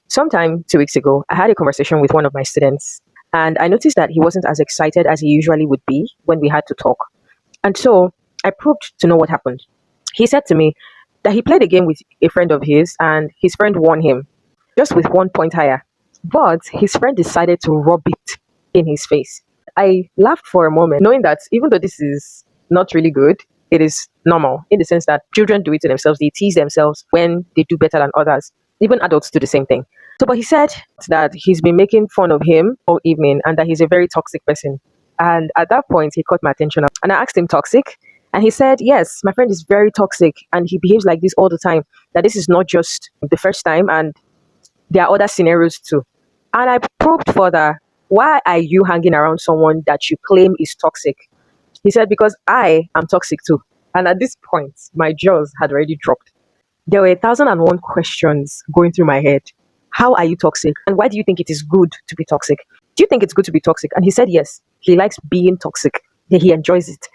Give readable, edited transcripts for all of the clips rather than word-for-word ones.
Sometime 2 weeks ago, I had a conversation with one of my students, and I noticed that he wasn't as excited as he usually would be when we had to talk. And so I probed to know what happened. He said to me that he played a game with a friend of his, and his friend won him just with 1 point higher. But his friend decided to rub it in his face. I laughed for a moment, knowing that even though this is not really good, it is normal in the sense that children do it to themselves. They tease themselves when they do better than others. Even adults do the same thing. So, but he said that he's been making fun of him all evening and that he's a very toxic person. And at that point, he caught my attention. And I asked him, toxic? And he said, yes, my friend is very toxic and he behaves like this all the time. That this is not just the first time and there are other scenarios too. And I probed further, why are you hanging around someone that you claim is toxic? He said, because I am toxic too. And at this point, my jaws had already dropped. There were 1,001 questions going through my head. How are you toxic? And why do you think it is good to be toxic? Do you think it's good to be toxic? And he said, yes, he likes being toxic. He enjoys it.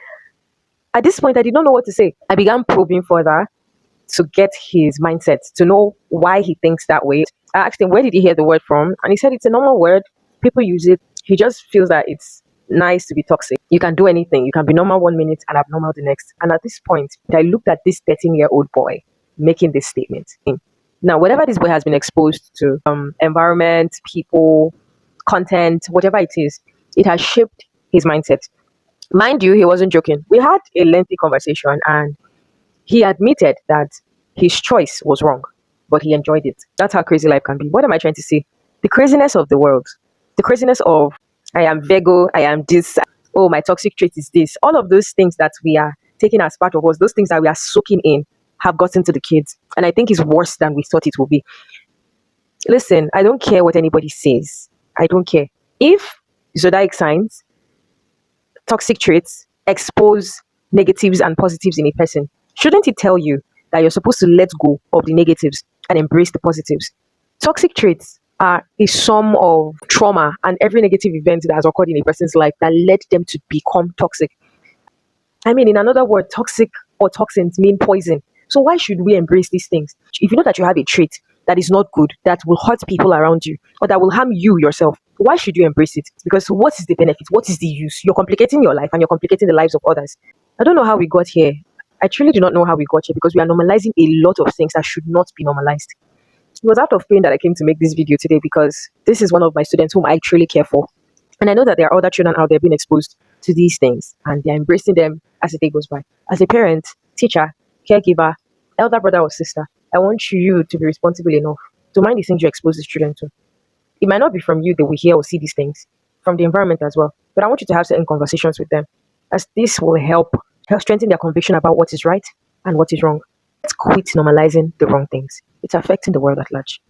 At this point, I did not know what to say. I began probing further to get his mindset, to know why he thinks that way. I asked him, where did he hear the word from? And he said, it's a normal word. People use it. He just feels that it's nice to be toxic. You can do anything. You can be normal 1 minute and abnormal the next. And at this point, I looked at this 13-year-old boy making this statement. Now, whatever this boy has been exposed to, environment, people, content, whatever it is, it has shaped his mindset. Mind you, he wasn't joking. We had a lengthy conversation and he admitted that his choice was wrong, but he enjoyed it. That's how crazy life can be. What am I trying to say? The craziness of the world, the craziness of I am Virgo, I am this, oh, my toxic trait is this. All of those things that we are taking as part of us, those things that we are soaking in, have gotten to the kids. And I think it's worse than we thought it would be. Listen, I don't care what anybody says. I don't care. If zodiac signs, toxic traits expose negatives and positives in a person, shouldn't it tell you that you're supposed to let go of the negatives and embrace the positives? Toxic traits are a sum of trauma and every negative event that has occurred in a person's life that led them to become toxic. I mean, in another word, toxic or toxins mean poison. So why should we embrace these things? If you know that you have a trait that is not good, that will hurt people around you, or that will harm you yourself, why should you embrace it? Because what is the benefit? What is the use? You're complicating your life and you're complicating the lives of others. I don't know how we got here. I truly do not know how we got here because we are normalizing a lot of things that should not be normalized. It was out of pain that I came to make this video today because this is one of my students whom I truly care for. And I know that there are other children out there being exposed to these things and they're embracing them as the day goes by. As a parent, teacher, caregiver, elder brother or sister, I want you to be responsible enough to mind the things you expose these children to. It might not be from you they will hear or see these things, from the environment as well. But I want you to have certain conversations with them as this will help strengthen their conviction about what is right and what is wrong. Let's quit normalizing the wrong things. It's affecting the world at large.